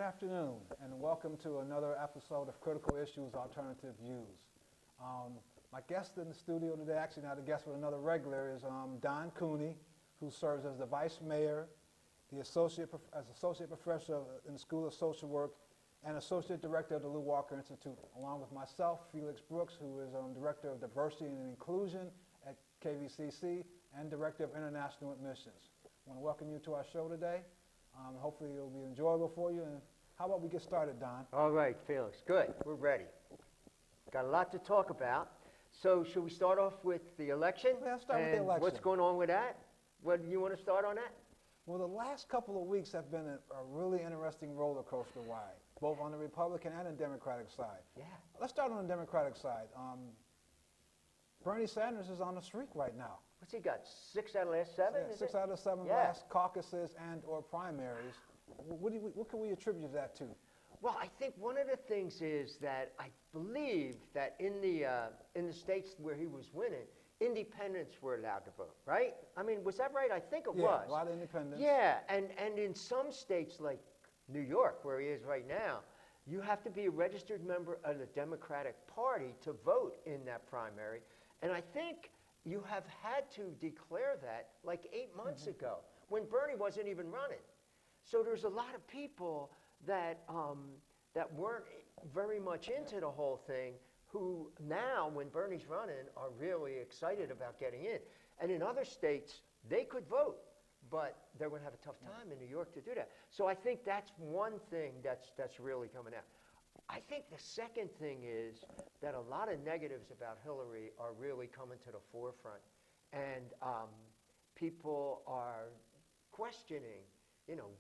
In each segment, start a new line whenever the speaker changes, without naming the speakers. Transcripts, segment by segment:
Good afternoon, and welcome to another episode of Critical Issues Alternative Views. My guest in the studio today, actually not a guest but another regular, is Don Cooney, who serves as the Vice Mayor, as Associate Professor in the School of Social Work, and Associate Director of the Lew Walker Institute, along with myself, Felix Brooks, who is Director of Diversity and Inclusion at KVCC and Director of International Admissions. I want to welcome you to our show today. Hopefully it'll be enjoyable for you. And how about we get started, Don?
All right, Felix. Good. We're ready. Got a lot to talk about. So should we start off with the election?
Yeah, let's start with the election.
What's going on with that? What do you want to start on that?
Well, the last couple of weeks have been a really interesting roller coaster ride, both on the Republican and the Democratic side.
Yeah.
Let's start on the Democratic side. Bernie Sanders is on the streak right now.
What's he got? 6 out of the last 7?
Yeah, 6 out of 7 last caucuses and or primaries. What can we attribute that to?
Well, I think one of the things is that I believe that in the states where he was winning, independents were allowed to vote, right? I mean, was that right? I think it was.
A lot of independents.
Yeah, and in some states like New York, where he is right now, you have to be a registered member of the Democratic Party to vote in that primary. And I think you have had to declare that like 8 months ago when Bernie wasn't even running. So there's a lot of people that weren't very much into the whole thing who now, when Bernie's running, are really excited about getting in. And in other states, they could vote, but they're going to have a tough time in New York to do that. So I think that's one thing that's really coming out. I think the second thing is that a lot of negatives about Hillary are really coming to the forefront. And people are questioning,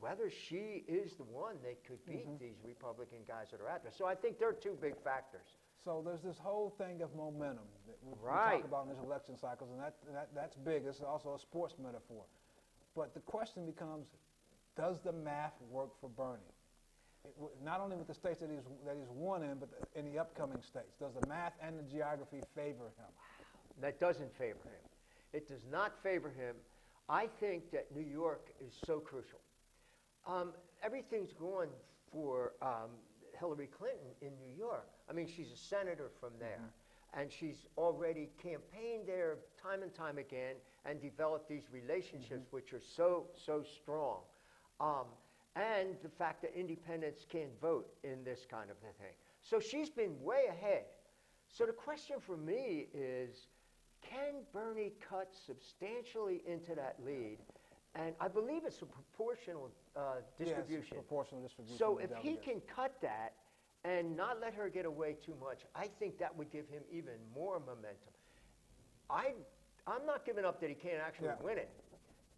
whether she is the one that could beat these Republican guys that are out there. So I think there are two big factors.
So there's this whole thing of momentum that we
Right.
talk about in this election cycles, and that's big. It's also a sports metaphor. But the question becomes, does the math work for Bernie? Not only with the states that he's won in, but in the upcoming states. Does the math and the geography favor him?
That doesn't favor him. It does not favor him. I think that New York is so crucial. Everything's going for Hillary Clinton in New York. I mean, she's a senator from there, and she's already campaigned there time and time again and developed these relationships which are so strong. And the fact that independents can't vote in this kind of a thing. So she's been way ahead. So the question for me is, can Bernie cut substantially into that lead? And I believe it's a proportional distribution.
Yes, proportional distribution.
So if he can cut that and not let her get away too much, I think that would give him even more momentum. I'm not giving up that he can't actually win it,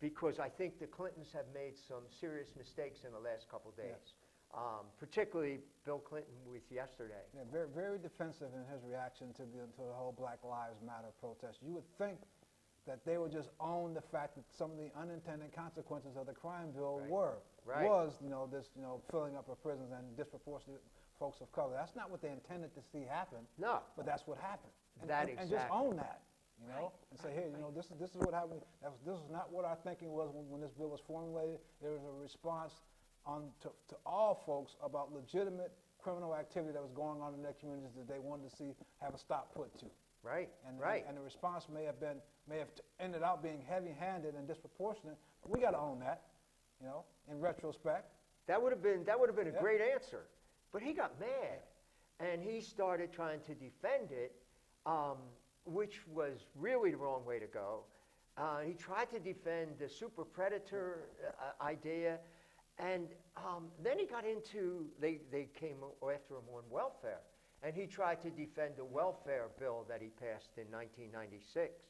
because I think the Clintons have made some serious mistakes in the last couple of days, particularly Bill Clinton with yesterday.
Yeah, very, very defensive in his reaction to the whole Black Lives Matter protest. You would think that they would just own the fact that some of the unintended consequences of the crime bill was this filling up of prisons and disproportionate folks of color. That's not what they intended to see happen.
No,
but that's what happened. And
exactly.
just own that. And say, hey, this is what happened. This is not what our thinking was when this bill was formulated. There was a response to all folks about legitimate criminal activity that was going on in their communities that they wanted to see have a stop put to.
Right.
And the response may have ended up being heavy-handed and disproportionate. But we got to own that, in retrospect.
That would have been a great answer. But he got mad, and he started trying to defend it. Which was really the wrong way to go. He tried to defend the super predator idea, and then he got into, they came after him on welfare, and he tried to defend the welfare bill that he passed in 1996,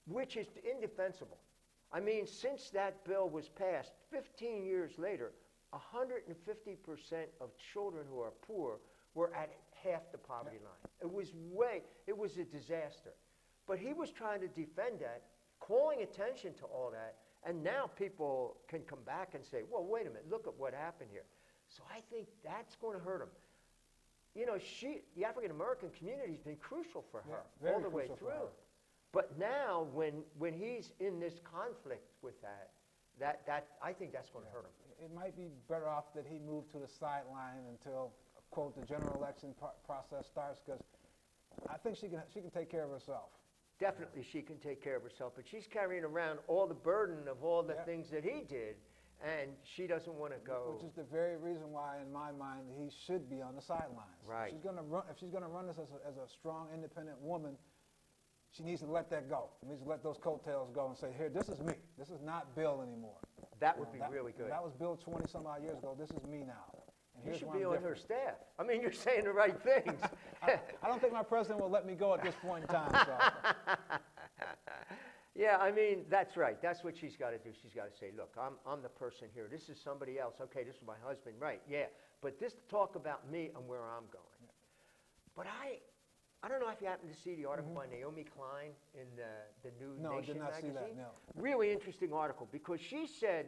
which is indefensible. I mean, since that bill was passed, 15 years later, 150% of children who are poor were at half the poverty line. It was a disaster. But he was trying to defend that, calling attention to all that, and now people can come back and say, well, wait a minute, look at what happened here. So I think that's going to hurt him. The African-American community has been crucial for her all the way through. But now, when he's in this conflict with that, I think that's going to hurt him.
It might be better off that he moved to the sideline until, quote, the general election process starts, because I think she can take care of herself.
Definitely she can take care of herself, but she's carrying around all the burden of all the things that he did, and she doesn't want to go.
Which is the very reason why, in my mind, he should be on the sidelines.
Right.
If she's going to run this as a strong, independent woman, she needs to let that go. She needs to let those coattails go and say, here, this is me. This is not Bill anymore.
That would be really good.
That was Bill 20-some-odd years ago. This is me now. And
You
here's
should
why
be
I'm
on her
different.
staff. I mean, you're saying the right things.
I don't think my president will let me go at this point in time. So.
Yeah, I mean, that's right. That's what she's got to do. She's got to say, look, I'm the person here. This is somebody else. Okay, this is my husband. Right, yeah. But this talk about me and where I'm going.
Yeah.
But I don't know if you happen to see the article by Naomi Klein in the New
No, I
Nation
did not
magazine.
see that, no.
Really interesting article, because she said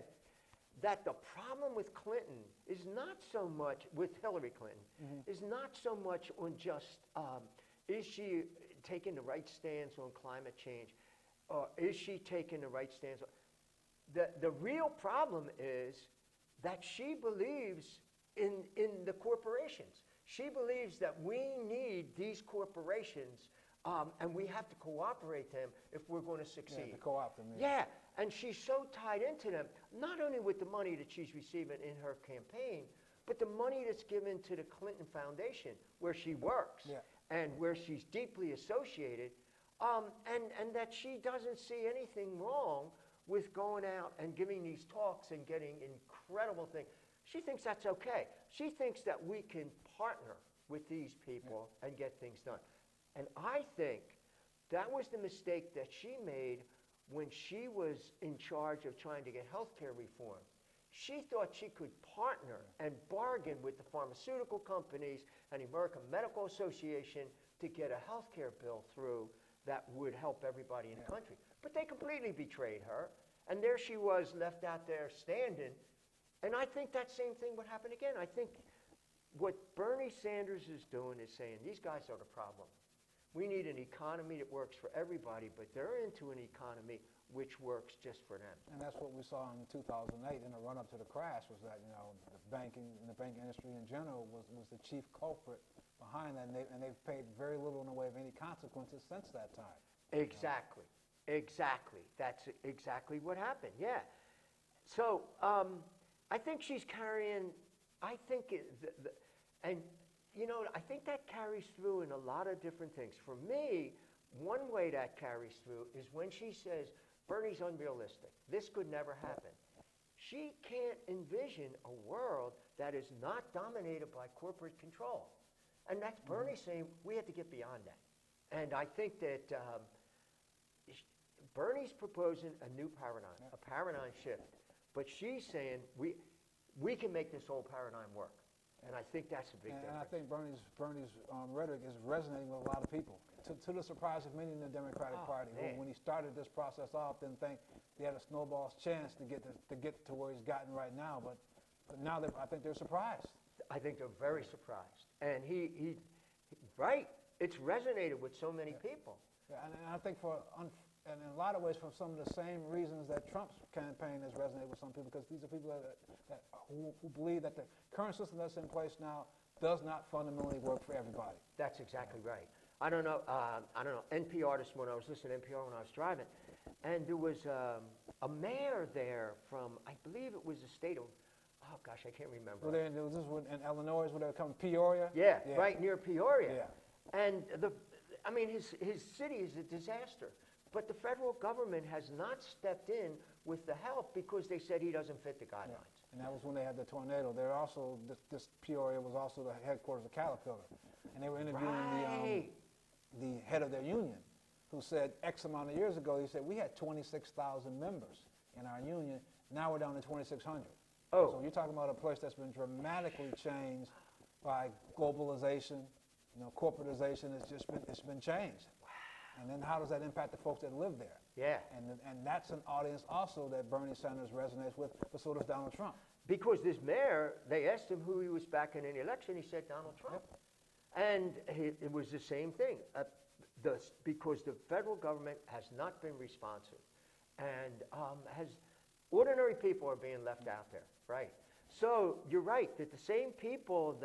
that the problem with Clinton is not so much, with Hillary Clinton, is not so much on just, is she taking the right stance on climate change, or is she taking the right stance? The real problem is that she believes in the corporations. She believes that we need these corporations, and we have to cooperate them if we're going to succeed.
Yeah, to co-opt them.
Yeah, and she's so tied into them, not only with the money that she's receiving in her campaign, but the money that's given to the Clinton Foundation, where she works, and where she's deeply associated, and that she doesn't see anything wrong with going out and giving these talks and getting incredible things. She thinks that's okay. She thinks that we can partner with these people and get things done. And I think that was the mistake that she made when she was in charge of trying to get health care reform. She thought she could partner and bargain with the pharmaceutical companies and the American Medical Association to get a health care bill through that would help everybody in the country. But they completely betrayed her, and there she was left out there standing. And I think that same thing would happen again. I think what Bernie Sanders is doing is saying, these guys are the problem. We need an economy that works for everybody, but they're into an economy which works just for them.
And that's what we saw in 2008 in the run-up to the crash, was that, the banking and the banking industry in general was the chief culprit behind that, and they've paid very little in the way of any consequences since that time.
Exactly. Exactly. That's exactly what happened, yeah. So I think she's carrying, I think that carries through in a lot of different things. For me, one way that carries through is when she says, Bernie's unrealistic. This could never happen. She can't envision a world that is not dominated by corporate control. And that's Bernie saying, we have to get beyond that. And I think that Bernie's proposing a new paradigm, a paradigm shift. But she's saying, we can make this whole paradigm work. And I think that's a big difference.
And I think Bernie's rhetoric is resonating with a lot of people, to the surprise of many in the Democratic Party, who, when he started this process off, didn't think he had a snowball's chance to get to where he's gotten right now. But now I think they're surprised.
I think they're very surprised. And he right, it's resonated with so many people.
Yeah, and I think and in a lot of ways for some of the same reasons that Trump's campaign has resonated with some people, because these are people who believe that the current system that's in place now does not fundamentally work for everybody.
That's exactly right. I don't know, NPR this morning, I was listening to NPR when I was driving, and there was a mayor there from, I believe it was the state of, oh gosh, I can't remember.
This was in Illinois, where they were coming, Peoria?
Yeah, right near Peoria.
Yeah.
And his city is a disaster. But the federal government has not stepped in with the help because they said he doesn't fit the guidelines.
Yeah. And that was when they had the tornado. They're also, this Peoria was also the headquarters of Caterpillar. And they were interviewing the head of their union, who said X amount of years ago, he said, we had 26,000 members in our union. Now we're down to 2,600.
Oh.
So you're talking about a place that's been dramatically changed by globalization, corporatization. It's been changed. And then how does that impact the folks that live there?
Yeah.
And that's an audience also that Bernie Sanders resonates with, but so does Donald Trump.
Because this mayor, they asked him who he was backing in the election. He said Donald Trump. Yep. And it was the same thing. Because the federal government has not been responsive and has Ordinary people are being left out there, right? So you're right that the same people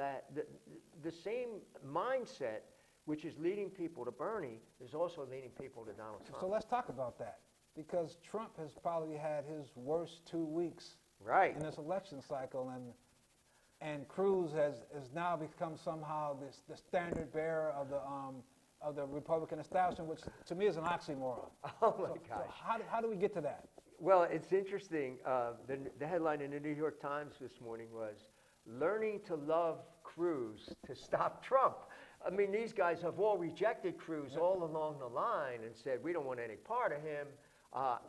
the same mindset which is leading people to Bernie is also leading people to Donald Trump.
So let's talk about that, because Trump has probably had his worst 2 weeks
Right.
in this election cycle, and Cruz has now become somehow the standard bearer of the Republican establishment, which to me is an oxymoron.
Oh my
So
gosh.
how do we get to that?
Well, it's interesting. The headline in the New York Times this morning was, "Learning to Love Cruz to Stop Trump." I mean, these guys have all rejected Cruz all along the line and said, we don't want any part of him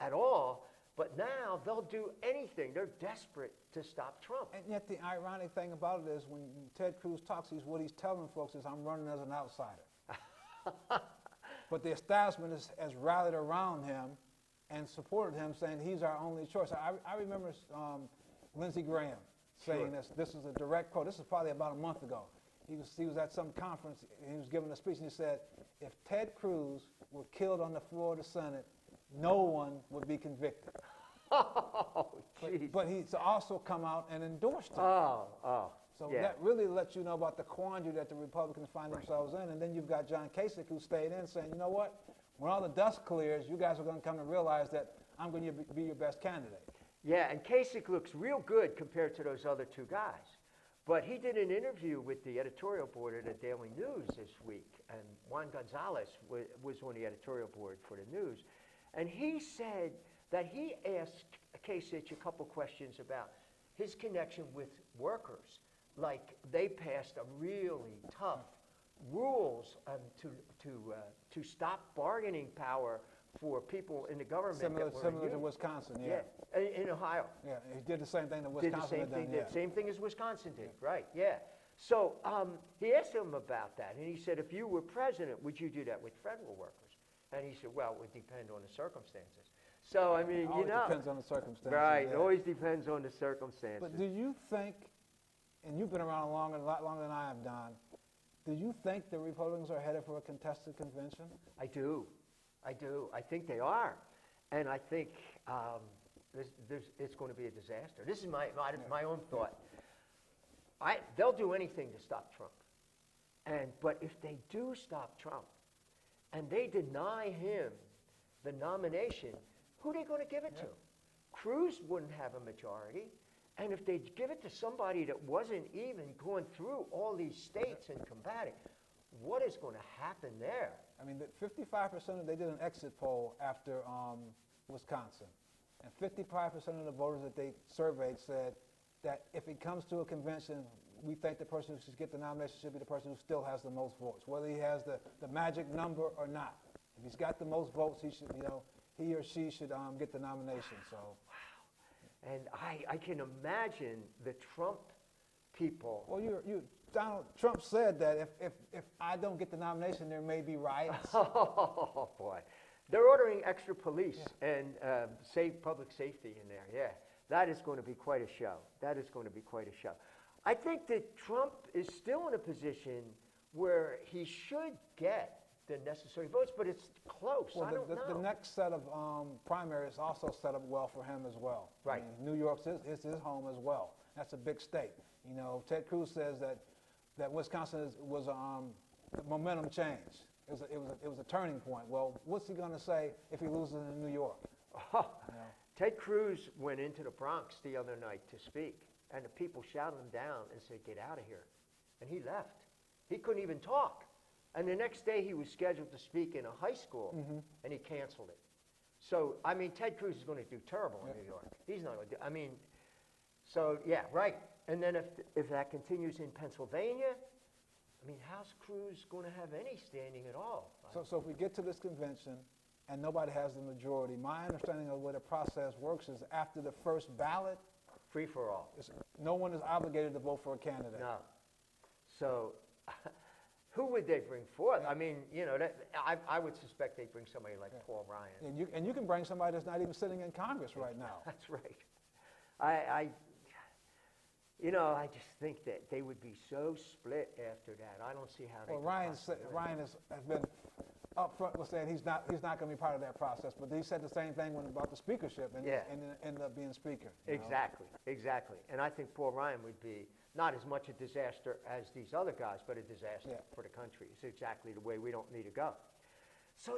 at all. But now they'll do anything. They're desperate to stop Trump.
And yet the ironic thing about it is when Ted Cruz talks, what he's telling folks is, I'm running as an outsider. But the establishment has rallied around him and supported him, saying he's our only choice. I remember Lindsey Graham saying
Sure.
this is a direct quote. This is probably about a month ago. He was at some conference, and he was giving a speech, and he said, if Ted Cruz were killed on the floor of the Senate, no one would be convicted.
Oh, jeez.
But he's also come out and endorsed him.
Oh,
So
yeah.
that really lets you know about the quandary that the Republicans find themselves in. And then you've got John Kasich, who stayed in, saying, you know what? When all the dust clears, you guys are going to come to realize that I'm going to be your best candidate.
Yeah, and Kasich looks real good compared to those other two guys. But he did an interview with the editorial board of the Daily News this week, and Juan Gonzalez was on the editorial board for the News. And he said that he asked Kasich a couple questions about his connection with workers. Like, they passed a really tough rules to stop bargaining power for people in the government
Similar
that were
to Wisconsin, yeah.
in Ohio.
Yeah, he did the same thing that
Did
Wisconsin
the same
had done,
thing,
yeah.
the same thing as Wisconsin did, right? Yeah. So he asked him about that, and he said, if you were president, would you do that with federal workers? And he said, well, it would depend on the circumstances. So I mean,
Always depends on the circumstances.
right?
yeah.
It always depends on the circumstances.
But do you think, and you've been around a lot longer than I have, Don, do you think the Republicans are headed for a contested convention?
I do. I think they are, and I think it's going to be a disaster. This is my own thought. They'll do anything to stop Trump, but if they do stop Trump, and they deny him the nomination, who are they going to give it to? Cruz wouldn't have a majority, and if they give it to somebody that wasn't even going through all these states and combating, what is going to happen there?
I mean, 55% they did an exit poll after Wisconsin, and 55% of the voters that they surveyed said that if it comes to a convention, we think the person who should get the nomination should be the person who still has the most votes, whether he has the magic number or not. If he's got the most votes, he should, he or she should get the nomination. So,
wow. And I can imagine the Trump people.
well, Donald Trump said that if I don't get the nomination, there may be riots.
Oh boy, they're ordering extra police and public safety in there. Yeah, that is going to be quite a show. That is going to be quite a show. I think that Trump is still in a position where he should get the necessary votes, but it's close.
Well,
I don't know.
the next set of primaries also set up well for him as well.
Right.
I mean, New York's his home as well. That's a big state. Ted Cruz says that Wisconsin was momentum change. It was a turning point. Well, what's he going to say if he loses in New York?
Ted Cruz went into the Bronx the other night to speak, and the people shouted him down and said, "Get out of here," and he left. He couldn't even talk. And the next day he was scheduled to speak in a high school, and he canceled it. So, I mean, Ted Cruz is going to do terrible in New York. He's not going to do, I mean, so, yeah, right. And then if that continues in Pennsylvania, I mean, how's Cruz going to have any standing at all?
So if we get to this convention and nobody has the majority, my understanding of the way the process works is after the first ballot,
Free for all.
no one is obligated to vote for a candidate.
No. So, who would they bring forth? I mean, I would suspect they'd bring somebody like Paul Ryan.
And you can bring somebody that's not even sitting in Congress right now.
That's right. I just think that they would be so split after that. I don't see how they.
Well, Ryan has been up front was saying he's not going to be part of that process. But he said the same thing about the speakership, and
Yeah.
ended up being speaker. You know?
Exactly. And I think Paul Ryan would be not as much a disaster as these other guys, but a disaster
Yeah.
for the country. It's exactly the way we don't need to go. So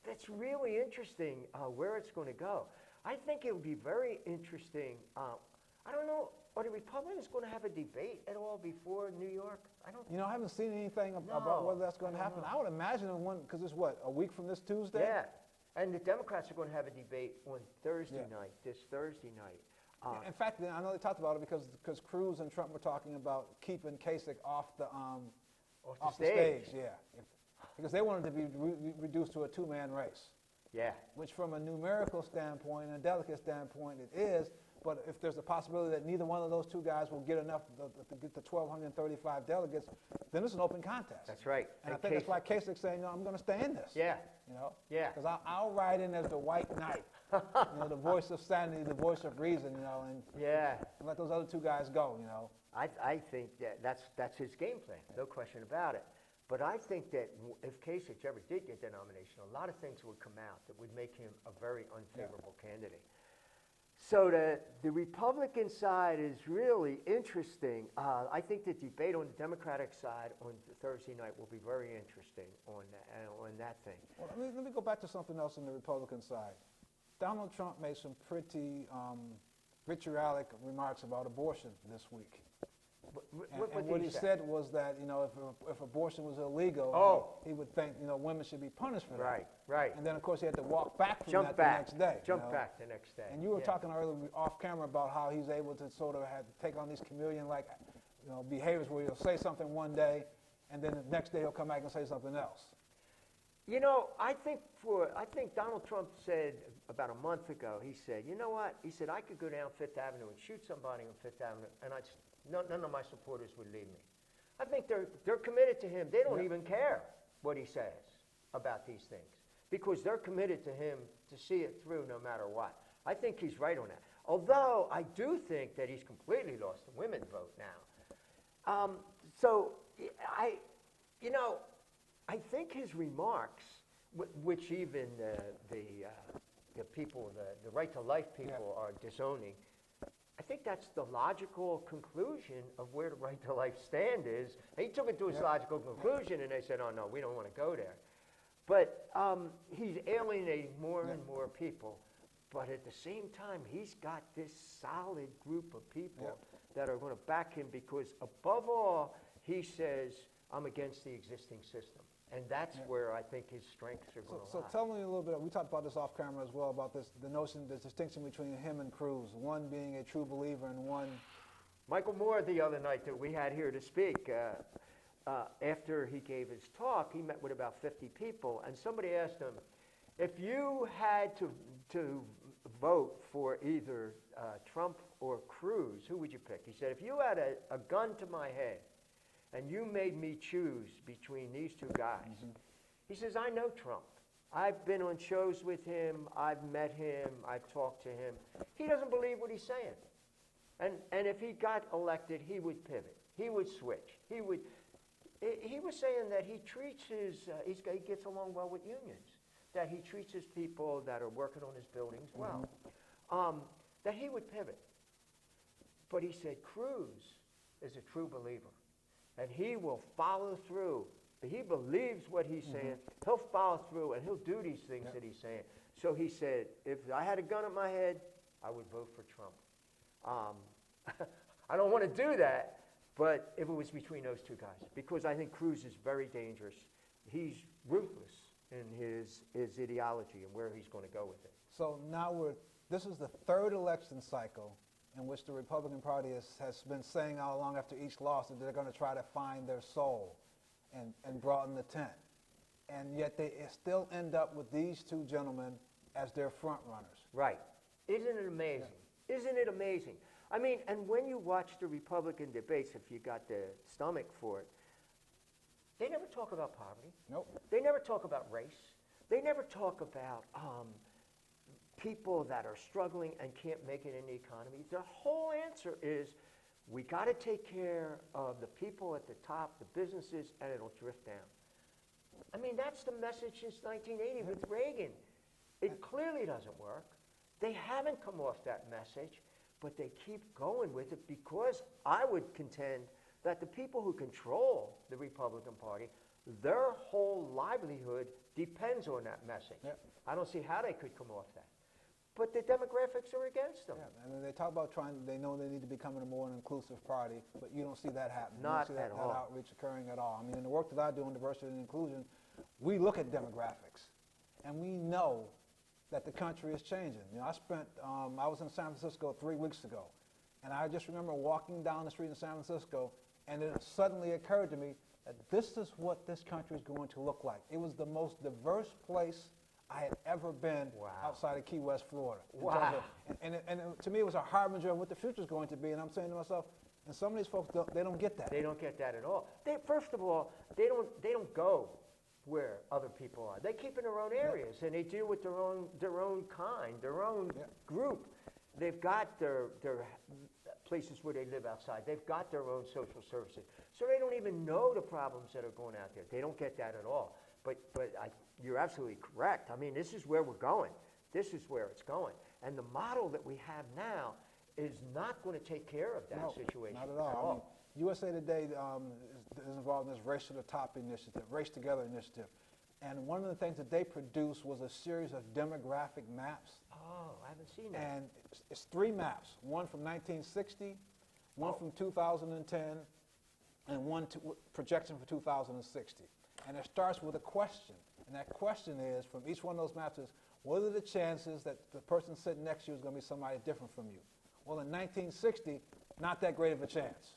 that's really interesting where it's going to go. I think it would be very interesting. I don't know, are the Republicans going to have a debate at all before New York? I don't.
You know, I haven't seen anything about
No,
whether that's going
I
to
don't
happen.
know.
I would imagine because it's what, a week from this Tuesday?
Yeah, and the Democrats are going to have a debate on Thursday
Yeah.
night. This Thursday night.
In fact, I know they talked about it because Cruz and Trump were talking about keeping Kasich off the
stage.
Yeah, because they wanted to be reduced to a two-man race,
Yeah.
which from a numerical standpoint and a delicate standpoint it is. But if there's a possibility that neither one of those two guys will get enough to get the 1,235 delegates, then it's an open contest.
That's right.
And I think it's like Kasich saying, I'm going to stay in this.
Yeah.
You know?
Yeah.
Because I'll ride in as the white knight, the voice of sanity, the voice of reason, and
Yeah.
let those other two guys go,
I think that's his game plan, no question about it. But I think that if Kasich ever did get the nomination, a lot of things would come out that would make him a very unfavorable candidate. So the Republican side is really interesting. I think the debate on the Democratic side on Thursday night will be very interesting on that thing.
Well, let me go back to something else on the Republican side. Donald Trump made some pretty vitriolic remarks about abortion this week. And what he said was that, if abortion was illegal, he would think, women should be punished for that.
Right.
And then, of course, he had to walk back from
Jump
that
back.
the next day.
Jump back the next day.
And you were
Yeah.
talking earlier off camera about how he's able to sort of take on these chameleon-like, behaviors where he'll say something one day, and then the next day he'll come back and say something else.
I think Donald Trump said about a month ago, he said, you know what? He said, I could go down Fifth Avenue and shoot somebody on Fifth Avenue, and none of my supporters would leave me. I think they're committed to him. They don't even care what he says about these things because they're committed to him to see it through no matter what. I think he's right on that. Although I do think that he's completely lost the women vote now. I think his remarks, which even the people, the right to life people are disowning, I think that's the logical conclusion of where the right to life stand is. He took it to its logical conclusion, and they said, oh, no, we don't want to go there. But he's alienating more and more people. But at the same time, he's got this solid group of people that are going to back him because, above all, he says, I'm against the existing system. And that's where I think his strengths are going to lie.
So tell me a little bit, we talked about this off camera as well, about the notion, the distinction between him and Cruz, one being a true believer and one...
Michael Moore, the other night that we had here to speak, after he gave his talk, he met with about 50 people, and somebody asked him, if you had to vote for either Trump or Cruz, who would you pick? He said, if you had a gun to my head, and you made me choose between these two guys. He says, I know Trump. I've been on shows with him. I've met him. I've talked to him. He doesn't believe what he's saying. And if he got elected, he would pivot. He would switch. He was saying that he treats he gets along well with unions, that he treats his people that are working on his buildings well, that he would pivot. But he said, Cruz is a true believer. And he will follow through. He believes what he's saying. He'll follow through, and he'll do these things that he's saying. So he said, if I had a gun at my head, I would vote for Trump. I don't want to do that, but if it was between those two guys, because I think Cruz is very dangerous. He's ruthless in his ideology and where he's going to go with it.
So now this is the third election cycle in which the Republican Party has been saying all along after each loss that they're going to try to find their soul and broaden the tent. And yet they still end up with these two gentlemen as their front runners.
Right. Isn't it amazing? Yeah. Isn't it amazing? I mean, and when you watch the Republican debates, if you got the stomach for it, they never talk about poverty.
Nope.
They never talk about race. They never talk about people that are struggling and can't make it in the economy. The whole answer is we got to take care of the people at the top, the businesses, and it'll drift down. I mean, that's the message since 1980 with Reagan. It clearly doesn't work. They haven't come off that message, but they keep going with it because I would contend that the people who control the Republican Party, their whole livelihood depends on that message.
Yep.
I don't see how they could come off that. But the demographics are against them.
Yeah, and they talk about they know they need to become a more inclusive party, but you don't see that happening.
Not
you don't see
at
that
all.
outreach occurring at all. I mean, in the work that I do in diversity and inclusion, we look at demographics, and we know that the country is changing. You know, I was in San Francisco 3 weeks ago, and I just remember walking down the street in San Francisco, and it suddenly occurred to me that this is what this country is going to look like. It was the most diverse place I had ever been outside of Key West, Florida.
Wow.
And to me, it was a harbinger of what the future is going to be. And I'm saying to myself, and some of these folks, they don't get that.
They don't get that at all. First of all, they don't go where other people are. They keep in their own areas, and they deal with their own kind, their own group. They've got their places where they live outside. They've got their own social services. So they don't even know the problems that are going out there. They don't get that at all. But you're absolutely correct. I mean, this is where we're going. This is where it's going. And the model that we have now is not going to take care of that situation.
Not at all. I mean, USA Today is involved in this Race to the Top initiative, Race Together initiative. And one of the things that they produced was a series of demographic maps.
Oh, I haven't seen that.
And it's 3 maps, one from 1960, one from 2010, and one projection for 2060. And it starts with a question. And that question is, from each one of those maps is, what are the chances that the person sitting next to you is going to be somebody different from you? Well, in 1960, not that great of a chance.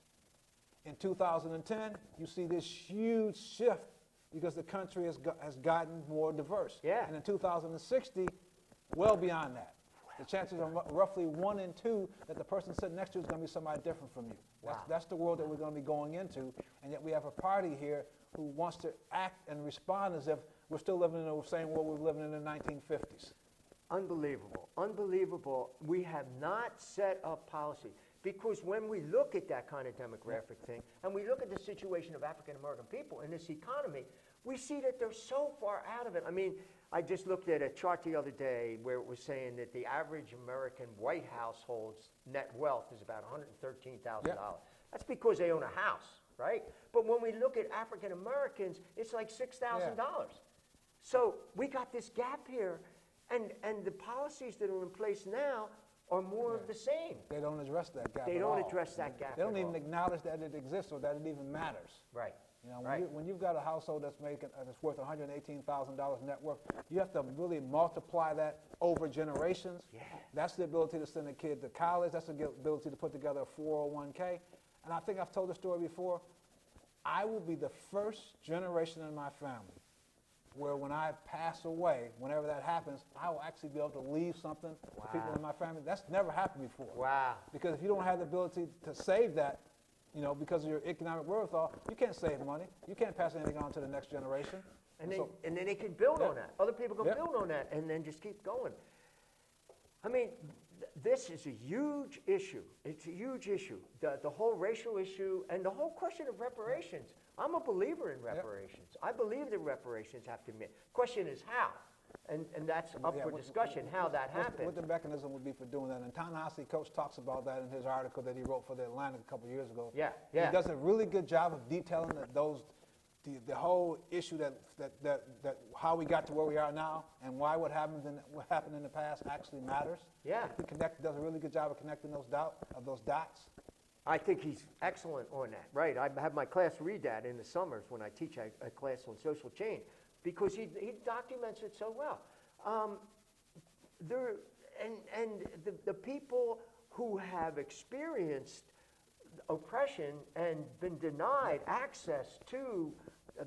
In 2010, you see this huge shift because the country has gotten more diverse.
Yeah.
And in 2060, well beyond that. The chances are roughly 1 in 2 that the person sitting next to you is going to be somebody different from you. That's the world that we're going to be going into, and yet we have a party here who wants to act and respond as if we're still living in the same world we were living in the 1950s.
Unbelievable. Unbelievable. We have not set up policy. Because when we look at that kind of demographic thing, and we look at the situation of African American people in this economy, we see that they're so far out of it. I mean, I just looked at a chart the other day where it was saying that the average American white household's net wealth is about $113,000. That's because they own a house, right? But when we look at African Americans, it's like $6,000. So we got this gap here, and the policies that are in place now are more of the same.
They don't address that gap.
They don't address that gap.
They don't even acknowledge that it exists or that it even matters.
Right.
You know, when you've got a household that's worth $118,000 net worth, you have to really multiply that over generations.
Yeah.
That's the ability to send a kid to college. That's the ability to put together a 401k. And I think I've told the story before. I will be the first generation in my family where when I pass away, whenever that happens, I will actually be able to leave something to people in my family. That's never happened before.
Wow.
Because if you don't have the ability to save that, you know, because of your economic wherewithal, you can't save money. You can't pass anything on to the next generation.
And then they can build on that. Other people can
Yep.
build on that and then just keep going. I mean, this is a huge issue. It's a huge issue. The whole racial issue and the whole question of reparations. I'm a believer in reparations. I believe that reparations have to be made. Question is how. And that's up for discussion, how that happens.
What the mechanism would be for doing that. And Ta-Nehisi Coates talks about that in his article that he wrote for The Atlantic a couple years ago.
Yeah.
He does a really good job of detailing the whole issue that how we got to where we are now and why what happened in the past actually matters.
Yeah.
He does a really good job of connecting those dots.
I think he's excellent on that, right? I have my class read that in the summers when I teach a class on social change because he documents it so well. The people who have experienced oppression and been denied access to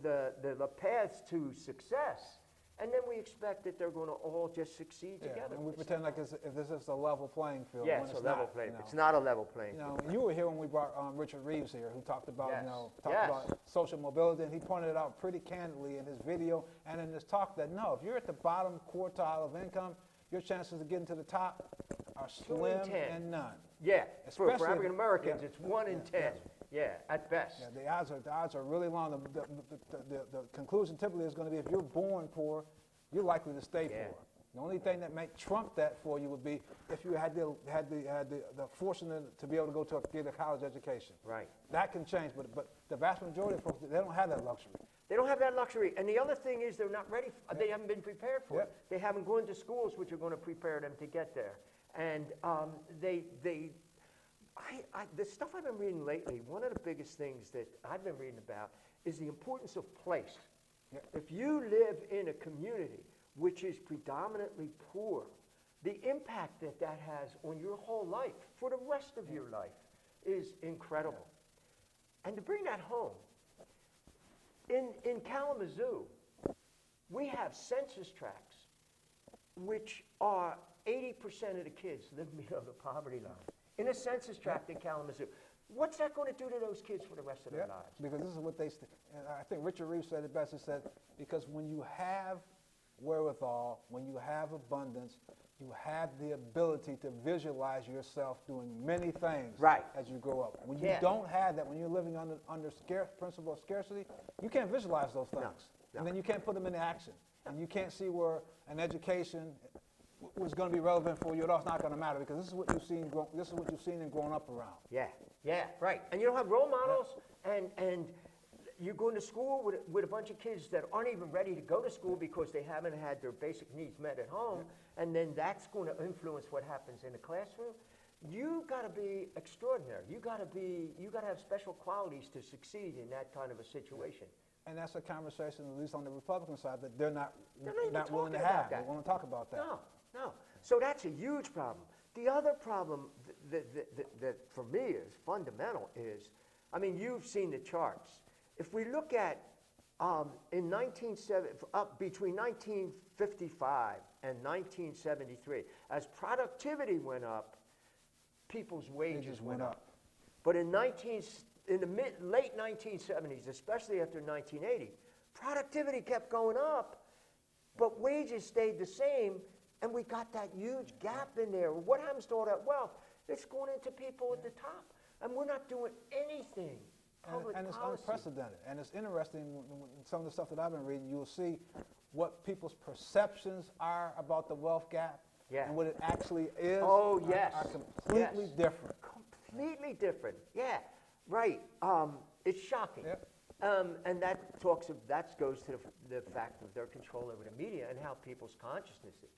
the paths to success, and then we expect that they're going to all just succeed together.
And we pretend like if this is a level playing field.
Yeah,
when
it's a level
not,
playing
you
field.
know.
It's not a level playing field.
You were here when we brought Richard Reeves here, who talked about
Yes.
about social mobility, and he pointed it out pretty candidly in his video and in his talk that no, if you're at the bottom quartile of income, your chances of getting to the top are
2 in
slim
10.
and none.
Yeah, for
Especially
African Americans, it's 1 in 10. Yeah, at best.
Yeah, the odds are really long. The conclusion typically is going to be if you're born poor, you're likely to stay
Yeah.
poor. The only thing that may trump that for you would be if you had the fortunate to be able to get a college education.
Right.
That can change, but the vast majority of folks, they don't have that luxury.
They don't have that luxury. And the other thing is they're not ready. They haven't been prepared for it.
Yep.
They haven't gone to schools which are going to prepare them to get there. And the stuff I've been reading lately, one of the biggest things that I've been reading about is the importance of place.
Yep.
If you live in a community which is predominantly poor, the impact that that has on your whole life, for the rest of your life, is incredible. And to bring that home, in Kalamazoo, we have census tracts which are 80% of the kids live below the poverty line. In a census tract in Kalamazoo. What's that going to do to those kids for the rest of their lives?
Because this is what and I think Richard Reeves said it best. He said, because when you have wherewithal, when you have abundance, you have the ability to visualize yourself doing many things as you grow up. When you don't have that, when you're living under principle of scarcity, you can't visualize those things.
No.
And then you can't put them into action. And you can't see where an education was going to be relevant for you at all. It's not going to matter because this is what you've seen. This is what you've seen and grown up around.
Yeah, right. And you don't have role models, and you're going to school with a bunch of kids that aren't even ready to go to school because they haven't had their basic needs met at home, and then that's going to influence what happens in the classroom. You got to be extraordinary. You got to have special qualities to succeed in that kind of a situation.
And that's a conversation, at least on the Republican side, that they're not willing to
talking
have.
about that.
They want to talk about that.
No. So that's a huge problem. The other problem that for me is fundamental is, I mean, you've seen the charts. If we look at between 1955 and 1973, as productivity went up, people's wages went up. But in the late 1970s, especially after 1980, productivity kept going up, but wages stayed the same, and we got that huge gap in there. What happens to all that wealth? It's going into people at the top, and we're not doing anything.
And it's unprecedented. And it's interesting, some of the stuff that I've been reading, you'll see what people's perceptions are about the wealth gap and what it actually is are completely different.
Completely different, yeah, right. It's shocking.
Yep.
And that goes to the fact of their control over the media and how people's consciousness is.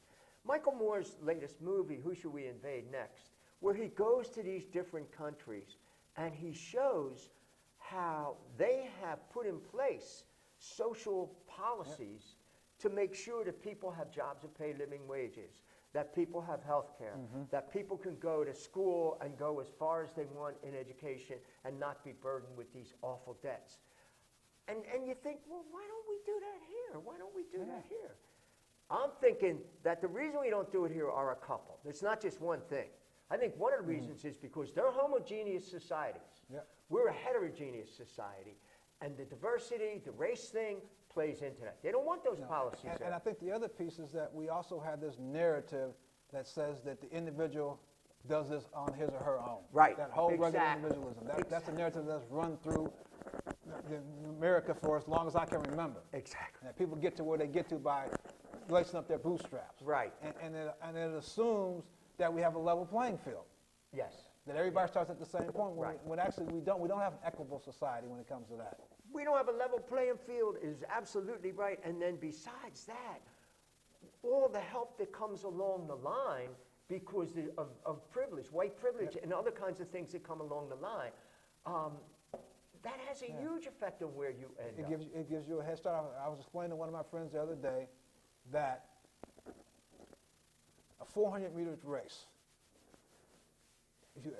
Michael Moore's latest movie, Who Should We Invade Next?, where he goes to these different countries and he shows how they have put in place social policies to make sure that people have jobs and pay living wages, that people have health care, that people can go to school and go as far as they want in education and not be burdened with these awful debts. And you think, well, why don't we do that here? Why don't we do that here? I'm thinking that the reason we don't do it here are a couple. It's not just one thing. I think one of the reasons is because they're homogeneous societies. We're a heterogeneous society. And the diversity, the race thing plays into that. They don't want those policies there.
And I think the other piece is that we also have this narrative that says that the individual does this on his or her own.
Right.
That whole rugged individualism. That's a narrative that's run through America for as long as I can remember.
Exactly.
And that people get to where they get to by lacing up their bootstraps.
Right.
And it assumes that we have a level playing field.
Yes.
That everybody starts at the same point when actually we don't. We don't have an equitable society when it comes to that.
We don't have a level playing field is absolutely right. And then besides that, all the help that comes along the line because of privilege, white privilege, and other kinds of things that come along the line, that has a huge effect on where you end up.
It gives you a head start. I was explaining to one of my friends the other day that a 400-meter race,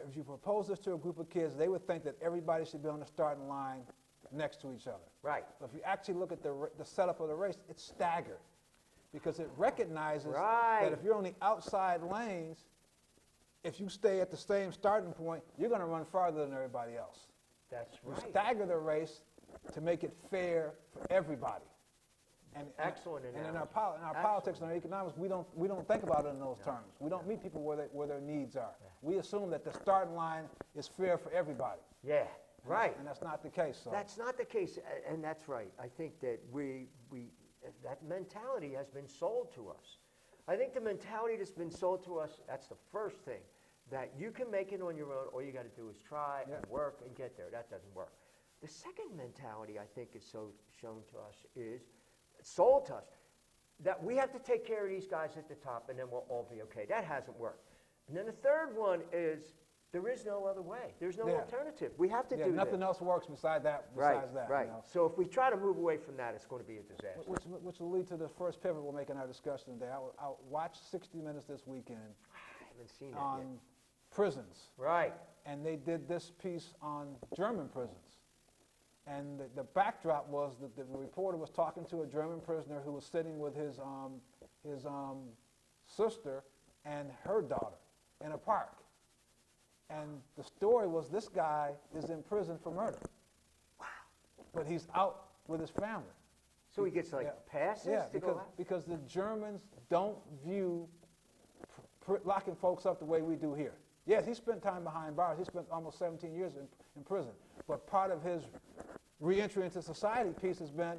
if you propose this to a group of kids, they would think that everybody should be on the starting line next to each other.
Right.
But if you actually look at the setup of the race, it's staggered because it recognizes that if you're on the outside lanes, if you stay at the same starting point, you're going to run farther than everybody else.
That's right.
You stagger the race to make it fair for everybody. And
excellent
analogy. And in our politics and our economics, we don't think about it in those terms. We don't meet people where their needs are. We assume that the starting line is fair for everybody.
Yeah. Right.
And that's not the case. So.
That's not the case, and that's right. I think that that mentality has been sold to us. I think the mentality that's been sold to us, that's the first thing, that you can make it on your own, all you got to do is try and work and get there. That doesn't work. The second mentality I think is sold to us, that we have to take care of these guys at the top and then we'll all be okay. That hasn't worked. And then the third one is there is no other way. There's no alternative. We have to do
nothing
this.
else works besides that.
Right.
You know?
So if we try to move away from that, it's going to be a disaster.
Which will lead to the first pivot we'll make in our discussion today. I watched 60 Minutes this weekend
I haven't seen that
on
yet.
prisons.
Right.
And they did this piece on German prisons. And the backdrop was that the reporter was talking to a German prisoner who was sitting with his sister and her daughter in a park. And the story was this guy is in prison for murder. Wow. But he's out with his family.
So he gets passes to go out?
Because the Germans don't view locking folks up the way we do here. Yes, he spent time behind bars. He spent almost 17 years in prison. But part of his reentry into society piece has been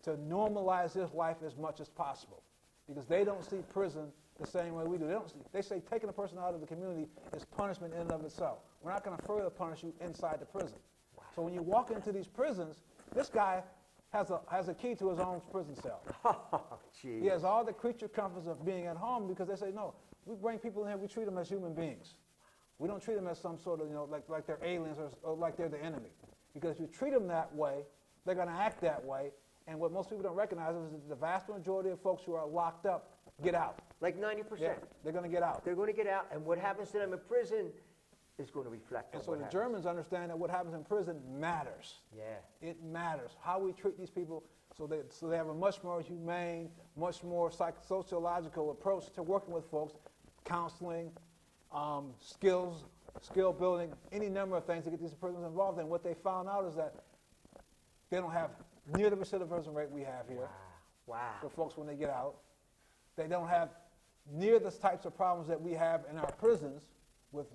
to normalize his life as much as possible. Because they don't see prison the same way we do. They say taking a person out of the community is punishment in and of itself. We're not going to further punish you inside the prison. Wow. So when you walk into these prisons, this guy has a key to his own prison cell.
Oh, geez.
He has all the creature comforts of being at home because they say, no, we bring people in here, we treat them as human beings. We don't treat them as some sort of, like they're aliens or like they're the enemy. Because if you treat them that way, they're going to act that way. And what most people don't recognize is that the vast majority of folks who are locked up get out.
Like 90%.
Yeah, they're going to get out.
They're going to get out, and what happens to them in prison is going to reflect on
And so
what
the
happens.
Germans understand that what happens in prison matters.
Yeah.
It matters. How we treat these people, so they have a much more humane, much more sociological approach to working with folks, counseling, skill building, any number of things to get these prisoners involved in. What they found out is that they don't have near the recidivism rate we have here.
Wow.
For folks when they get out. They don't have near the types of problems that we have in our prisons with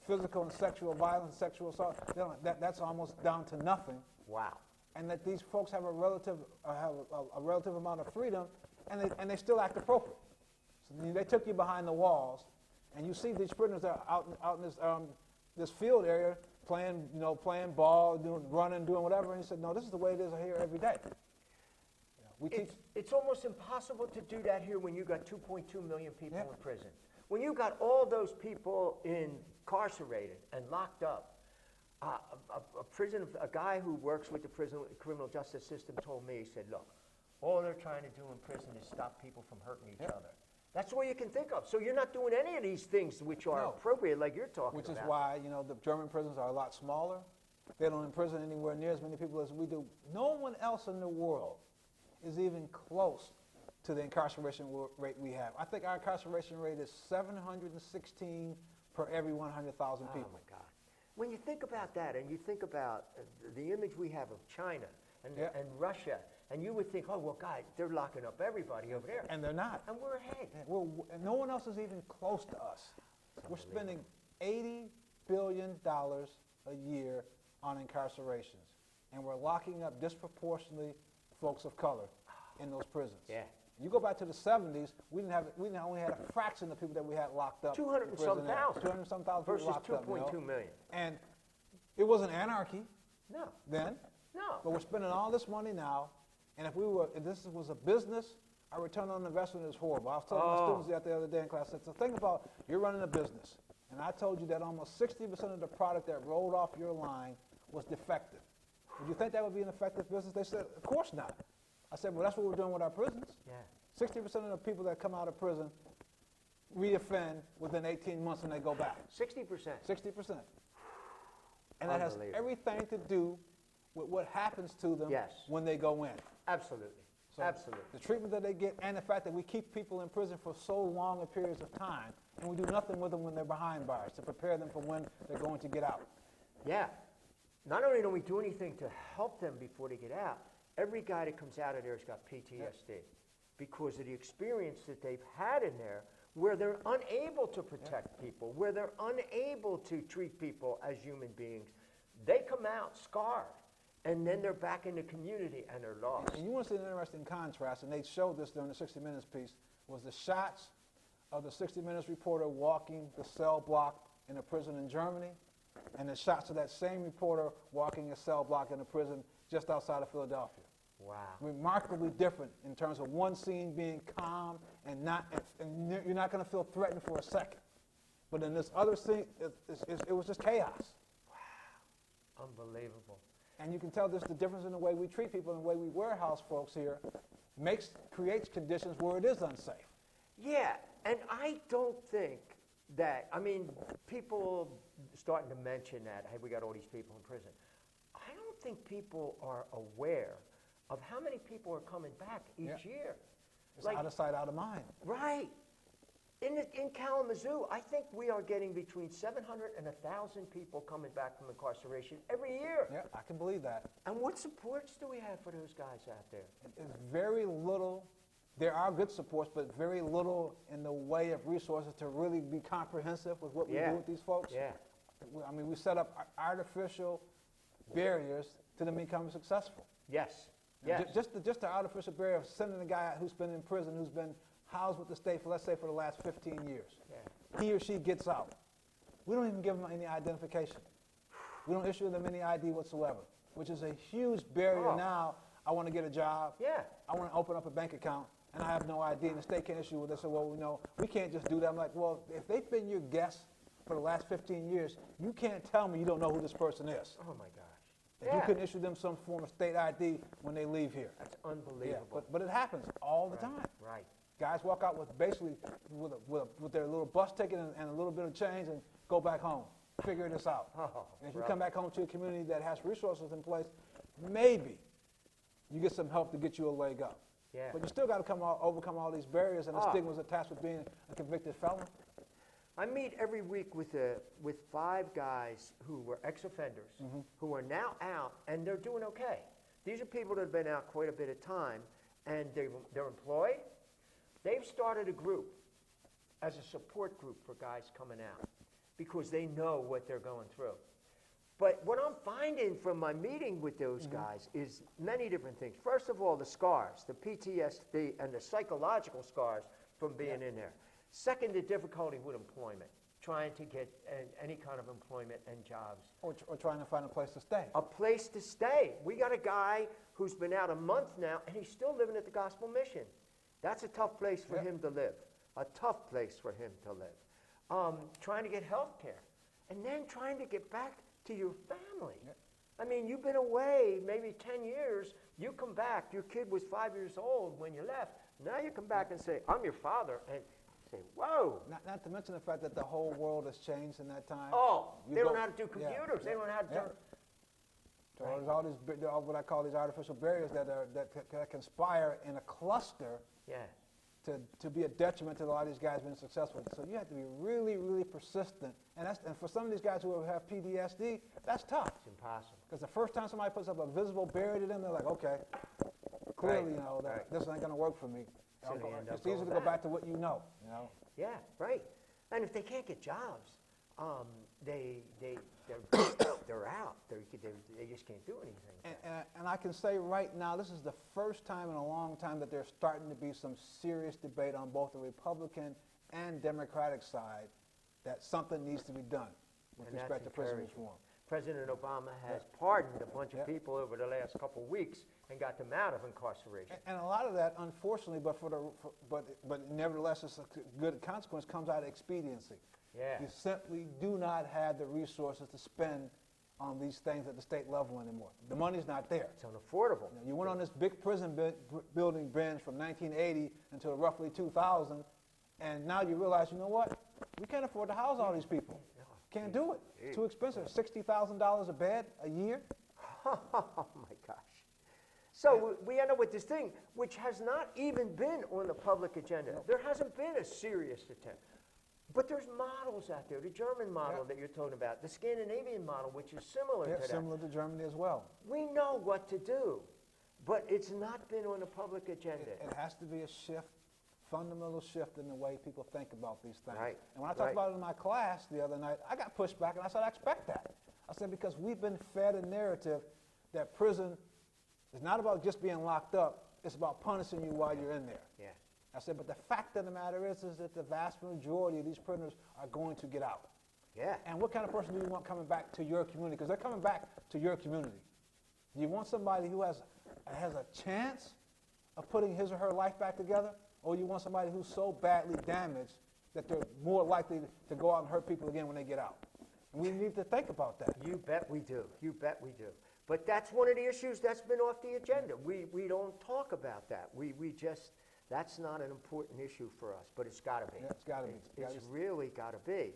physical and sexual violence, sexual assault. That's almost down to nothing.
Wow.
And that these folks have a relative amount of freedom, and they still act appropriate. So they took you behind the walls, and you see these prisoners that are out in this field area playing ball, running, doing whatever. And he said, no, this is the way it is here every day.
It's almost impossible to do that here when you got 2.2 million people in prison. When you got all those people incarcerated and locked up, a guy who works with the prison criminal justice system told me, he said, look, all they're trying to do in prison is stop people from hurting each other. That's all you can think of. So you're not doing any of these things which are appropriate like you're talking about.
Which is why, the German prisons are a lot smaller. They don't imprison anywhere near as many people as we do. No one else in the world is even close to the incarceration rate we have. I think our incarceration rate is 716 per every 100,000 people.
Oh, my God. When you think about that, and you think about the image we have of China and Russia, and you would think, oh, well, God, they're locking up everybody over there.
And they're not.
And we're ahead.
And no one else is even close to us. We're spending $80 billion a year on incarcerations, and we're locking up disproportionately folks of color in those prisons.
Yeah.
You go back to the 70s, we only had a fraction of people that we had locked up.
200 and some thousand.
200 and some thousand
versus
people locked up.
2.2 million.
And it wasn't anarchy
No.
then.
No.
But we're spending all this money now, and if this was a business, our return on investment is horrible. I was telling my students the other day in class, I said, so think about you're running a business, and I told you that almost 60% of the product that rolled off your line was defective. Would you think that would be an effective business? They said, of course not. I said, well, that's what we're doing with our prisons.
Yeah.
60% of the people that come out of prison reoffend within 18 months and they go back.
60%.
60%. And that has everything to do with what happens to them when they go in.
Absolutely.
So
Absolutely.
The treatment that they get and the fact that we keep people in prison for so long a periods of time and we do nothing with them when they're behind bars to prepare them for when they're going to get out.
Yeah. Not only don't we do anything to help them before they get out, every guy that comes out of there has got PTSD because of the experience that they've had in there where they're unable to protect people, where they're unable to treat people as human beings. They come out scarred, and then they're back in the community and they're lost.
And you want to see an interesting contrast, and they showed this during the 60 Minutes piece, was the shots of the 60 Minutes reporter walking the cell block in a prison in Germany, and the shots of that same reporter walking a cell block in a prison just outside of Philadelphia.
Wow.
Remarkably different in terms of one scene being calm and you're not going to feel threatened for a second. But in this other scene, it was just chaos.
Unbelievable.
And you can tell this the difference in the way we treat people and the way we warehouse folks here creates conditions where it is unsafe.
Yeah, and I don't think that, I mean, people starting to mention that, hey, we got all these people in prison. I don't think people are aware of how many people are coming back each year.
It's out of sight, out of mind.
Right. In Kalamazoo, I think we are getting between 700 and 1,000 people coming back from incarceration every year.
Yeah, I can believe that.
And what supports do we have for those guys out there?
It's very little. There are good supports, but very little in the way of resources to really be comprehensive with what we do with these folks.
Yeah.
I mean, we set up artificial barriers to them becoming successful.
Yes. Yes.
Just the artificial barrier of sending a guy out who's been in prison, who's been housed with the state for, let's say, for the last 15 years.
Yeah.
He or she gets out. We don't even give them any identification. We don't issue them any ID whatsoever, which is a huge barrier now. I want to get a job.
Yeah.
I want to open up a bank account, and I have no ID, and the state can't issue with us. So, well, we can't just do that. I'm like, well, if they've been your guests for the last 15 years, you can't tell me you don't know who this person is.
Oh, my gosh.
If you couldn't issue them some form of state ID when they leave here.
That's unbelievable.
Yeah, but it happens all the time.
Right.
Guys walk out with basically with their little bus ticket and a little bit of change and go back home, figure this out. And if you come back home to a community that has resources in place, maybe you get some help to get you a leg up.
Yeah.
But you still got to overcome all these barriers and the stigmas attached with being a convicted felon.
I meet every week with 5 guys who were ex-offenders, who are now out, and they're doing okay. These are people that have been out quite a bit of time, and they're employed. They've started a group as a support group for guys coming out because they know what they're going through. But what I'm finding from my meeting with those guys is many different things. First of all, the scars, the PTSD, and the psychological scars from being in there. Second, the difficulty with employment, trying to get any kind of employment and jobs.
Or trying to find a place to stay.
A place to stay. We got a guy who's been out a month now, and he's still living at the Gospel Mission. That's a tough place for him to live. A tough place for him to live. Trying to get health care. And then trying to get back to your family. I mean, you've been away maybe 10 years. You come back. Your kid was 5 years old when you left. Now you come back and say, I'm your father. And say, whoa.
Not to mention the fact that the whole world has changed in that time.
Oh, they don't know how to do computers. They don't know how to do...
So there's all these, what I call these artificial barriers that conspire in a cluster to be a detriment to a lot of these guys being successful. So you have to be really, really persistent. And for some of these guys who have PTSD, that's tough.
It's impossible.
Because the first time somebody puts up a visible barrier to them, they're like, okay, clearly, this ain't going to work for me. It's easy to go back to what you know.
Yeah, right. And if they can't get jobs, they're out. They just can't do anything.
And I can say right now, this is the first time in a long time that there's starting to be some serious debate on both the Republican and Democratic side that something needs to be done with respect to prison reform.
President Obama has pardoned a bunch of people over the last couple of weeks and got them out of incarceration.
And a lot of that, unfortunately, but nevertheless, it's a good consequence, comes out of expediency.
Yeah.
You simply do not have the resources to spend on these things at the state level anymore. The money's not there.
It's unaffordable.
You went on this big prison building binge from 1980 until roughly 2000, and now you realize, you know what? We can't afford to house all these people. Can't do it. It's too expensive. $60,000 a bed a year.
Oh, my gosh. So we end up with this thing, which has not even been on the public agenda. There hasn't been a serious attempt. But there's models out there, the German model that you're talking about, the Scandinavian model, which is similar to that.
Similar to Germany as well.
We know what to do, but it's not been on the public agenda.
It has to be a shift, fundamental shift in the way people think about these things.
Right.
And when I talked about it in my class the other night, I got pushed back, and I said, I expect that. I said, because we've been fed a narrative that prison is not about just being locked up, it's about punishing you while you're in there.
Yeah.
I said, but the fact of the matter is that the vast majority of these prisoners are going to get out.
Yeah.
And what kind of person do you want coming back to your community? Because they're coming back to your community. Do you want somebody who has a chance of putting his or her life back together? Or you want somebody who's so badly damaged that they're more likely to go out and hurt people again when they get out? And we need to think about that.
You bet we do. You bet we do. But that's one of the issues that's been off the agenda. We don't talk about that. We just, that's not an important issue for us, but it's got to be.
Yeah, it's got to be.
It's really got to be.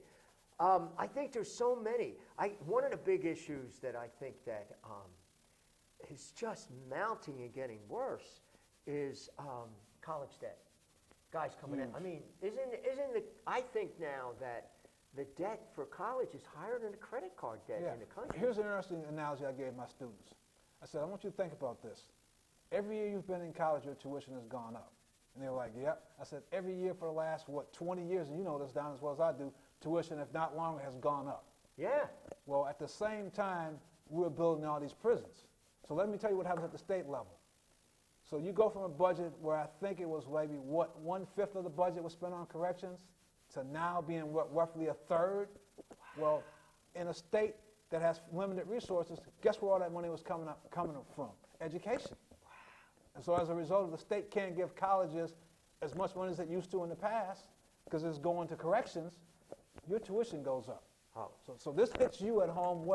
I think there's so many. One of the big issues that I think that is just mounting and getting worse is college debt. Guys coming in. I mean, I think now that the debt for college is higher than the credit card debt in the country.
Here's an interesting analogy I gave my students. I said, I want you to think about this. Every year you've been in college, your tuition has gone up. And they were like, yep. I said, every year for the last, 20 years, and you know this, Don, as well as I do, tuition, if not longer, has gone up.
Yeah.
Well, at the same time, we're building all these prisons. So let me tell you what happens at the state level. So you go from a budget where I think it was maybe, 1/5 of the budget was spent on corrections to now being, roughly a third? Well, in a state that has limited resources, guess where all that money was coming from? Education. And so as a result, the state can't give colleges as much money as it used to in the past because it's going to corrections. Your tuition goes up.
Oh.
So this hits you at home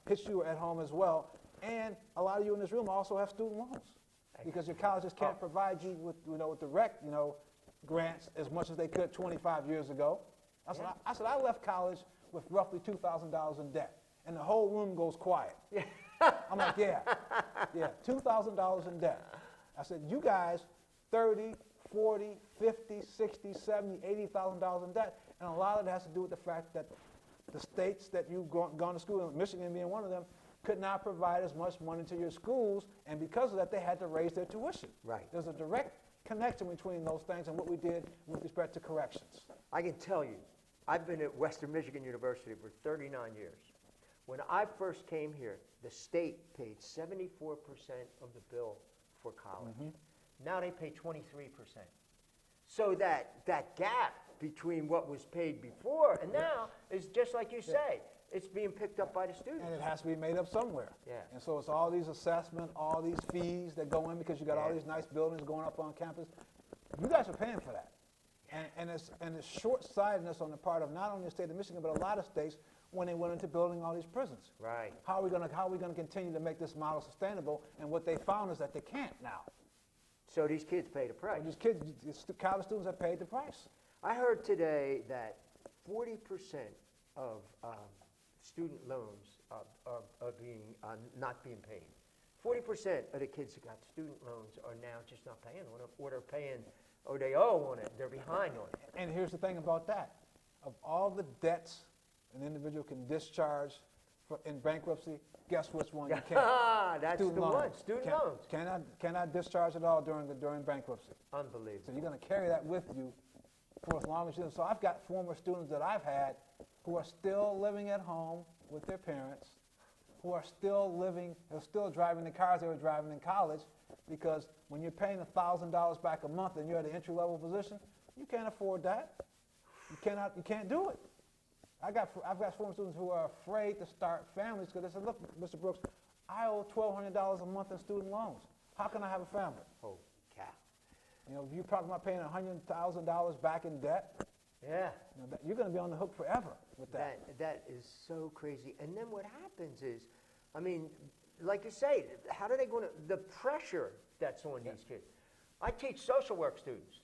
hits you at home as well. And a lot of you in this room also have student loans because your colleges can't provide you with direct, grants as much as they could 25 years ago. I said I left college with roughly $2,000 in debt, and the whole room goes quiet. Yeah. I'm like, yeah, $2,000 in debt. I said, you guys, $30, $40, $50, $60, $70, $80,000 in debt, and a lot of it has to do with the fact that the states that you've gone to school in, Michigan being one of them, could not provide as much money to your schools, and because of that, they had to raise their tuition.
Right.
There's a direct connection between those things and what we did with respect to corrections.
I can tell you, I've been at Western Michigan University for 39 years. When I first came here, the state paid 74% of the bill for college. Mm-hmm. Now they pay 23%. So that gap between what was paid before and now is just like you say. It's being picked up by the students.
And it has to be made up somewhere.
Yeah.
And so it's all these assessment, all these fees that go in because you got all these nice buildings going up on campus. You guys are paying for that. And it's short-sightedness on the part of not only the state of Michigan, but a lot of states when they went into building all these prisons.
Right.
How are we going to continue to make this model sustainable? And what they found is that they can't now.
So these kids pay the price.
So these college students have paid the price.
I heard today that 40% of student loans are not being paid. 40% of the kids who got student loans are now just not paying on it, or they're paying, or they owe on it. They're behind on it.
And here's the thing about that. Of all the debts an individual can discharge in bankruptcy, guess which one you can't?
That's
student
the
loans.
one. Student loans.
Cannot discharge at all during bankruptcy.
Unbelievable.
So you're going to carry that with you for as long as you. So I've got former students that I've had who are still living at home with their parents, who are still driving the cars they were driving in college, because when you're paying $1,000 back a month and you're at an entry-level position, you can't afford that. You can't do it. I've got former students who are afraid to start families because they said, look, Mr. Brooks, I owe $1,200 a month in student loans. How can I have a family?
Oh, cow.
If you're talking about paying $100,000 back in debt, you're going to be on the hook forever with that.
That is so crazy. And then what happens is, I mean, like you say, how are they going to, the pressure that's on these kids. I teach social work students.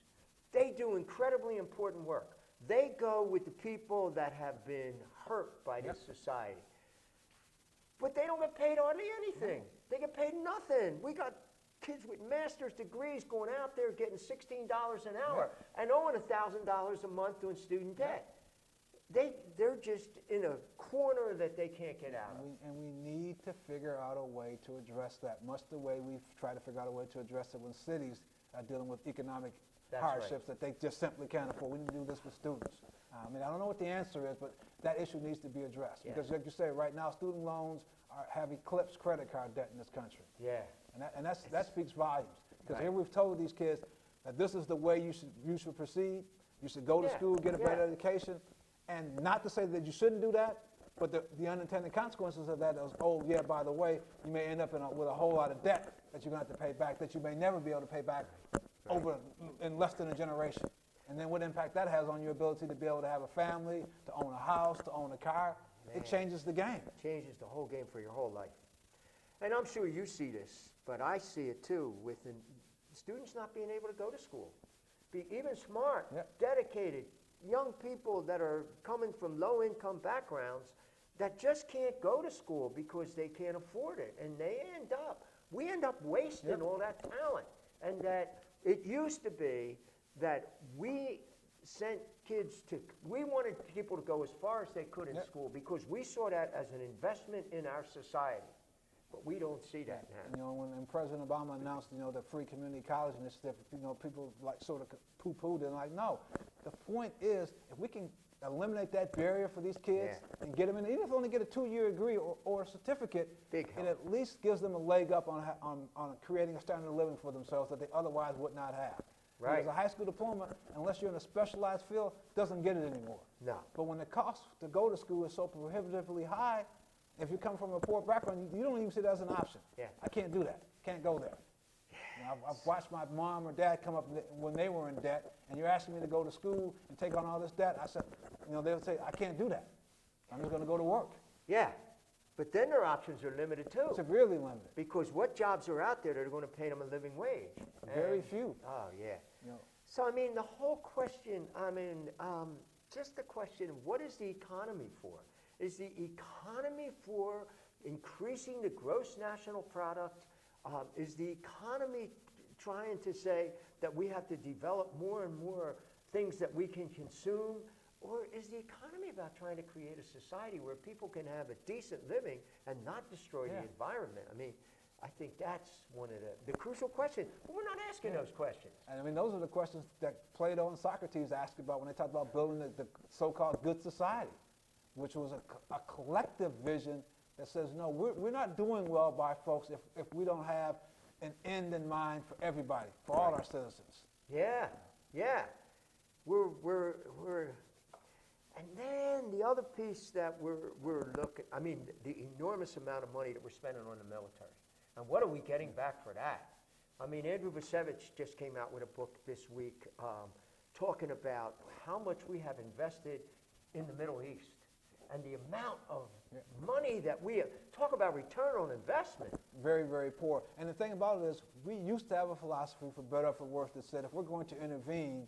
They do incredibly important work. They go with the people that have been hurt by this society. But they don't get paid hardly anything. They get paid nothing. We got kids with master's degrees going out there getting $16 an hour and owing $1,000 a month doing student debt. They're just in a corner that they can't get out of.
And we need to figure out a way to address that, much the way we've tried to figure out a way to address it when cities are dealing with economic hardships that they just simply can't afford. We need to do this with students. I mean, I don't know what the answer is, but that issue needs to be addressed.
Yeah.
Because like you say, right now, student loans have eclipsed credit card debt in this country.
Yeah.
And that speaks volumes. Because
Right.
here we've told these kids that this is the way you should proceed. You should go to
Yeah,
school, get a
yeah.
better education. And not to say that you shouldn't do that, but the unintended consequences of that is, oh, yeah, by the way, you may end up with a whole lot of debt that you're going to have to pay back that you may never be able to pay back over in less than a generation. And then what impact that has on your ability to be able to have a family, to own a house, to own a car.
Man.
It changes the game.
Changes the whole game for your whole life. And I'm sure you see this, but I see it too with the students not being able to go to school. Be even smart,
Yep.
dedicated, young people that are coming from low-income backgrounds that just can't go to school because they can't afford it. And we end up wasting
Yep.
all that talent. And that it used to be that we sent kids we wanted people to go as far as they could in
Yep.
school because we saw that as an investment in our society. But we don't see that now.
You know, when President Obama announced, the free community college initiative, people like sort of poo-pooed and like, no. The point is, if we can eliminate that barrier for these kids
Yeah.
and get them in, even if they only get a 2-year degree or a certificate,
Big
it
help.
at least gives them a leg up on creating a standard of living for themselves that they otherwise would not have.
Right.
Because a high school diploma, unless you're in a specialized field, doesn't get it anymore.
No.
But when the cost to go to school is so prohibitively high, if you come from a poor background, you don't even see that as an option.
Yeah.
I can't do that. Can't go there. I've watched my mom or dad come up when they were in debt, and you're asking me to go to school and take on all this debt. I said, they would say, I can't do that. I'm just going to go to work.
Yeah. But then their options are limited too.
Severely limited.
Because what jobs are out there that are going to pay them a living wage?
Very
And-
few.
Oh, yeah.
You know,
So, I mean, the whole question, just the question, what is the economy for? Is the economy for increasing the gross national product? Is the economy trying to say that we have to develop more and more things that we can consume? Or is the economy about trying to create a society where people can have a decent living and not destroy
Yeah.
the environment? I mean, I think that's one of the crucial questions. But we're not asking those questions.
and I mean, those are the questions that Plato and Socrates asked about when they talked about building the so-called good society, which was a collective vision that says, no, we're not doing well by folks if we don't have an end in mind for everybody, for all our citizens.
Yeah, yeah. We're and then the other piece that we're looking, I mean, the enormous amount of money that we're spending on the military. And what are we getting back for that? I mean, Andrew Vasevich just came out with a book this week talking about how much we have invested in the Middle East and the amount of money that we have. Talk about return on investment.
Very, very poor. And the thing about it is, we used to have a philosophy, for better or for worse, that said if we're going to intervene,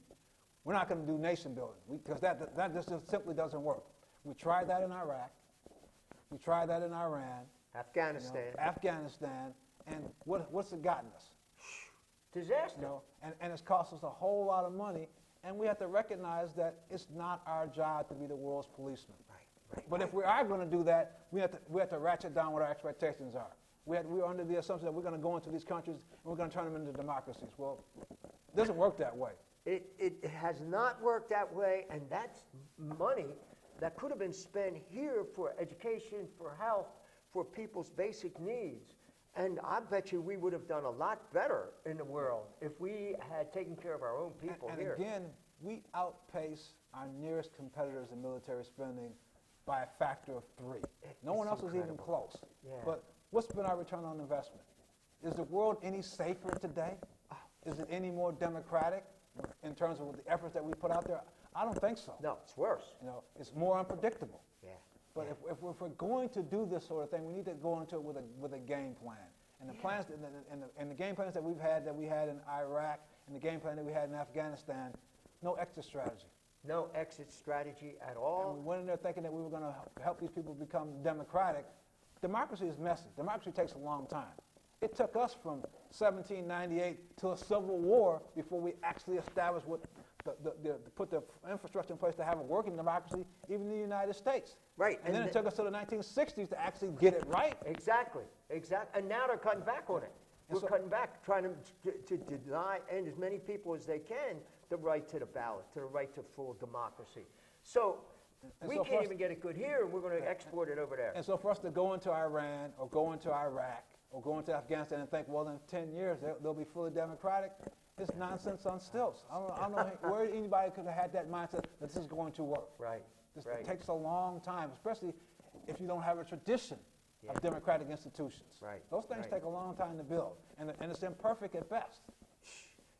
we're not going to do nation building, because that just simply doesn't work. We tried that in Iraq. We tried that in Iran.
Afghanistan.
Afghanistan. And what's it gotten us?
Disaster.
And it's cost us a whole lot of money. And we have to recognize that it's not our job to be the world's policeman.
Right.
But if we are going to do that, we have to ratchet down what our expectations are. We're under the assumption that we're going to go into these countries and we're going to turn them into democracies. Well, it doesn't work that way.
It has not worked that way, and that's money that could have been spent here for education, for health, for people's basic needs. And I bet you we would have done a lot better in the world if we had taken care of our own people
And
here.
again, we outpace our nearest competitors in military spending by a factor of 3. No one else is even
incredible.
close.
Yeah.
But what's been our return on investment? Is the world any safer today? Is it any more democratic in terms of the efforts that we put out there? I don't think so.
No, it's worse.
It's more unpredictable.
Yeah.
But if we're going to do this sort of thing, we need to go into it with a game plan. And the plans and the game plans that we had in Iraq and the game plan that we had in Afghanistan, no exit strategy.
No exit strategy at
And
all.
we went in there thinking that we were going to help these people become democratic. Democracy is messy. Democracy takes a long time. It took us from 1798 to a civil war before we actually established put the infrastructure in place to have a working democracy, even in the United States.
Right.
And then it took us to the 1960s to actually get it right.
Exactly. And now they're cutting back on it.
And
We're
so-
cutting back, trying to deny, and as many people as they can, the right to the ballot, to the right to full democracy. So
And
we
so for
can't
us-
even get it good here, and we're going to export it over there.
And so for us to go into Iran or go into Iraq or go into Afghanistan and think, well, in 10 years they'll be fully democratic, it's nonsense on stilts. I don't know where anybody could have had that mindset that this is going to work.
Right,
It
right.
takes a long time, especially if you don't have a tradition
Yeah.
of democratic institutions.
Right,
Those things
right.
take a long time to build, and it's imperfect at best.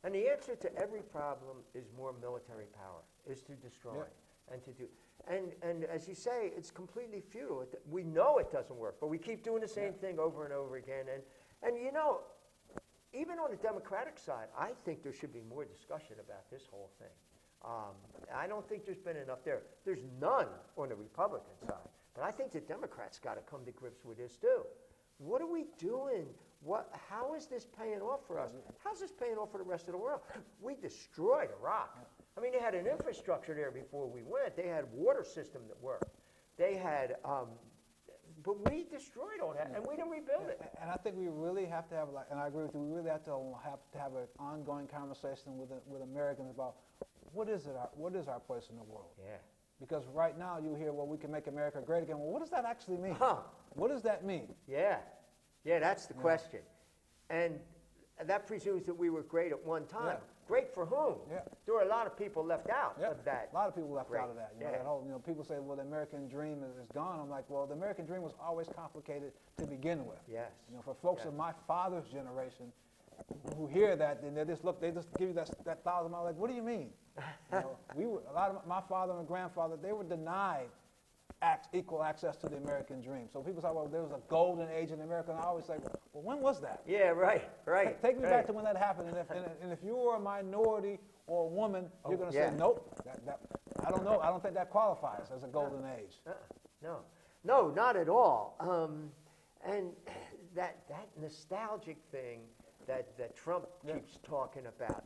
And the answer to every problem is more military power, is to destroy
Yeah.
and to do. And as you say, it's completely futile. We know it doesn't work, but we keep doing the same thing over and over again. And you know, even on the Democratic side, I think there should be more discussion about this whole thing. I don't think there's been enough there. There's none on the Republican side. But I think the Democrats got to come to grips with this too. What are we doing? How is this paying off for us? How's this paying off for the rest of the world? We destroyed Iraq. I mean, they had an infrastructure there before we went. They had a water system that worked. They had, but we destroyed all that, and we didn't rebuild it.
And I think we really have to have, like, and I agree with you, we really have to have an ongoing conversation with Americans about what is our place in the world?
Yeah.
Because right now you hear, well, we can make America great again. Well, what does that actually mean?
Huh.
What does that mean?
Yeah. Yeah, that's the question. And that presumes that we were great at one time.
Yeah.
Great for whom?
Yeah.
There were a lot of people left out
Yeah,
of that.
a lot of people left
Great.
out of that. You know,
Yeah.
that whole, people say, well, the American dream is gone. I'm like, well, the American dream was always complicated to begin with.
Yes.
For folks
Yeah.
of my father's generation who hear that, then they just give you that $1,000. Like, what do you mean? A lot of my father and grandfather, they were denied equal access to the American dream. So people say, well, there was a golden age in America, and I always say, well, when was that?
Yeah, right.
Take me
right.
back to when that happened, and if you were a minority or a woman, you're going to
yeah.
say, nope, I don't know. I don't think that qualifies as a golden age.
No, not at all. And that nostalgic thing that Trump keeps talking about,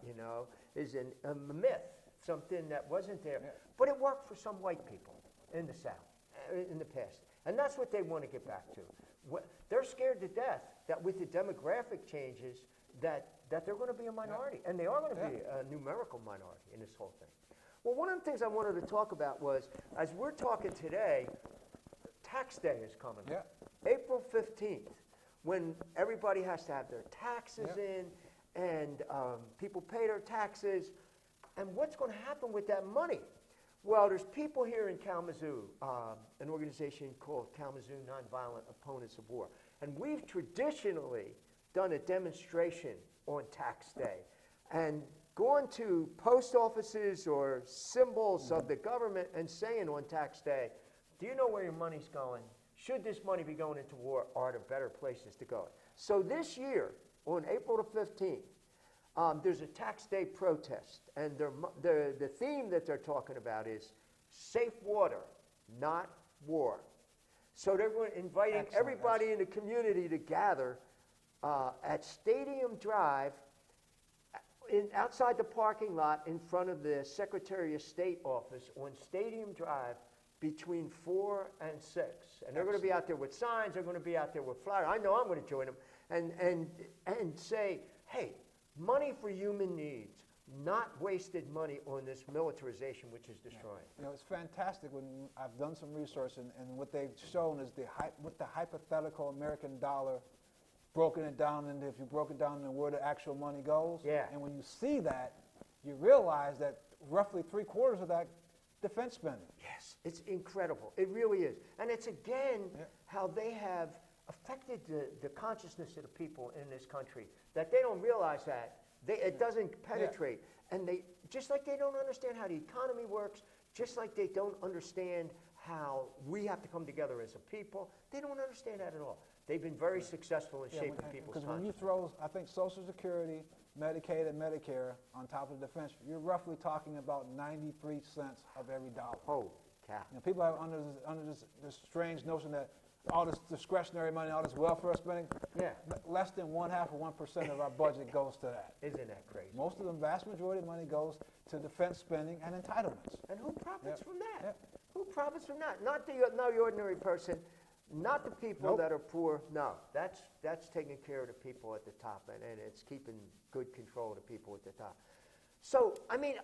is a myth, something that wasn't there.
Yeah.
But it worked for some white people in the South, in the past. And that's what they want to get back to. They're scared to death that with the demographic changes, that they're going to be a minority. And they are going to be a numerical minority in this whole thing. Well, one of the things I wanted to talk about was, as we're talking today, tax day is coming.
Yeah.
April 15th, when everybody has to have their taxes
Yeah.
in, and people pay their taxes. And what's going to happen with that money? Well, there's people here in Kalamazoo, an organization called Kalamazoo Nonviolent Opponents of War. And we've traditionally done a demonstration on tax day and gone to post offices or symbols of the government and saying on tax day, do you know where your money's going? Should this money be going into war? Are there better places to go? So this year, on April the 15th, there's a tax day protest, and the theme that they're talking about is safe water, not war. So they're inviting
Excellent.
everybody in the community to gather at Stadium Drive, outside the parking lot in front of the Secretary of State office on Stadium Drive between 4 and 6. And they're going to be out there with signs, they're going to be out there with flyers. I know I'm going to join them and say, hey, money for human needs, not wasted money on this militarization which is destroying.
It's fantastic when I've done some research, and what they've shown is with the hypothetical American dollar, broken it down into, if you broke it down into where the actual money goes.
Yeah.
And when you see that, you realize that roughly 3/4 of that defense spending.
Yes, it's incredible. It really is. And it's again how they have affected the consciousness of the people in this country, that they don't realize that. It doesn't penetrate. And they, just like they don't understand how the economy works, just like they don't understand how we have to come together as a people, they don't understand that at all. They've been very successful in shaping people's
Because when you
consciousness.
throw, I think, Social Security, Medicaid, and Medicare on top of defense, you're roughly talking about 93 cents of every dollar.
Holy cow.
People have under this strange notion that all this discretionary money, all this welfare spending,
Yeah.
less than 1/2 of 1% of our budget goes to that.
Isn't that crazy?
Most of the vast majority of money goes to defense spending and entitlements.
And who profits from that?
Yeah.
Who profits from that? Not the ordinary person, not the people
Nope.
that are poor. No, that's taking care of the people at the top, and it's keeping good control of the people at the top. So, I mean,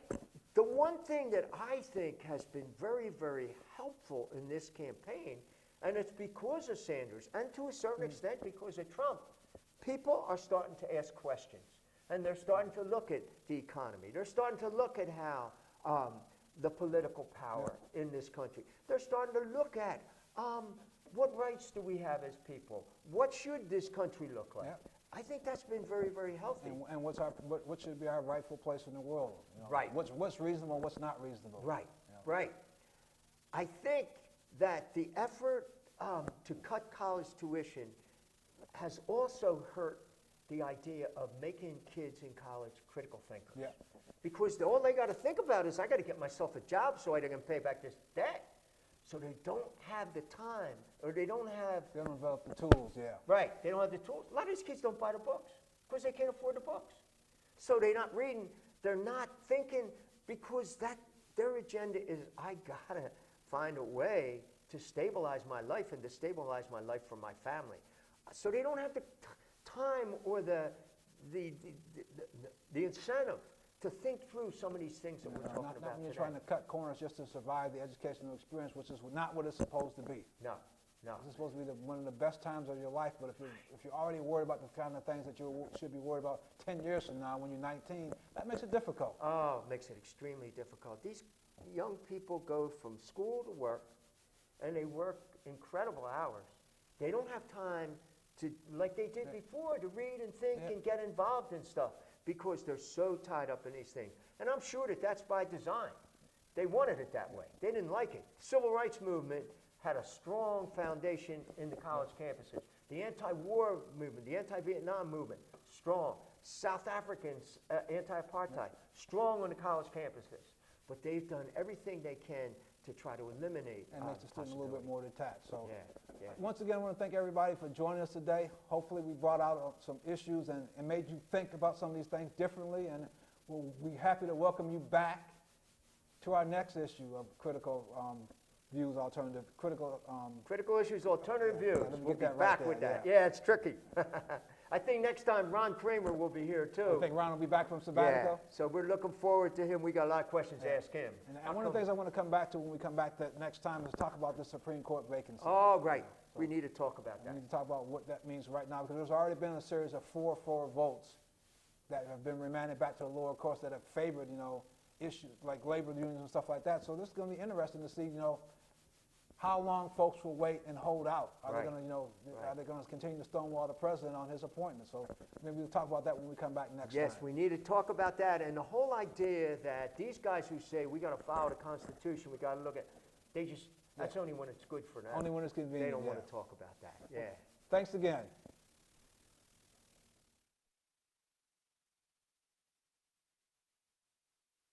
The one thing that I think has been very, very helpful in this campaign, and it's because of Sanders, and to a certain extent because of Trump, people are starting to ask questions. And they're starting to look at the economy. They're starting to look at how the political power in this country. They're starting to look at what rights do we have as people? What should this country look like?
Yeah.
I think that's been very, very healthy.
And what should be our rightful place in the world? You know?
Right.
What's reasonable, what's not reasonable?
Right,
Yeah.
right. I think that the effort to cut college tuition has also hurt the idea of making kids in college critical thinkers.
Yeah.
Because all they got to think about is, I got to get myself a job so I can pay back this debt. So they don't have the time, or they don't have,
They don't develop the tools, yeah.
right, they don't have the tools. A lot of these kids don't buy the books because they can't afford the books. So they're not reading, they're not thinking, because their agenda is, I got to find a way to stabilize my life and to stabilize my life for my family. So they don't have the time or the incentive to think through some of these things that we're talking
Not
about
when you're
today.
trying to cut corners just to survive the educational experience, which is not what it's supposed to be.
No, no.
This is supposed to be one of the best times of your life, but if you're already worried about the kind of things that you should be worried about 10 years from now when you're 19, that makes it difficult.
Oh, it makes it extremely difficult. These young people go from school to work, and they work incredible hours. They don't have time to, like they did before, to read and think and get involved in stuff, because they're so tied up in these things. And I'm sure that that's by design. They wanted it that way. They didn't like it. The Civil Rights Movement had a strong foundation in the college campuses. The anti-war movement, the anti-Vietnam movement, strong. South Africans, anti-apartheid, strong on the college campuses. But they've done everything they can to try to eliminate
And makes the student a little bit more detached. So,
Yeah.
once again, I want to thank everybody for joining us today. Hopefully, we brought out some issues and made you think about some of these things differently. And we'll be happy to welcome you back to our next issue of Critical Views Alternative.
Critical Issues, Alternative Views.
let me
We'll
get
be
that right
back with
there,
that. Yeah, it's tricky. I think next time Ron Kramer will be here too.
I think Ron will be back from
Yeah,
sabbatical.
so we're looking forward to him. We got a lot of questions to ask him.
And one of the things I want to come back to when we come back that next time is talk about the Supreme Court vacancy.
Oh, right. We need to talk about
We
that.
need to talk about what that means right now, because there's already been a series of 4-4 votes that have been remanded back to the lower courts that have favored, issues like labor unions and stuff like that. So this is going to be interesting to see, how long folks will wait and hold out. Are
Right.
they going to, are they going to continue to stonewall the president on his appointment? So maybe we'll talk about that when we come back next
Yes,
time.
we need to talk about that. And the whole idea that these guys who say we got to follow the Constitution, we got to look at, that's only when it's good for them.
Only when it's convenient.
They don't want
yeah.
to talk about that. Yeah.
Thanks again.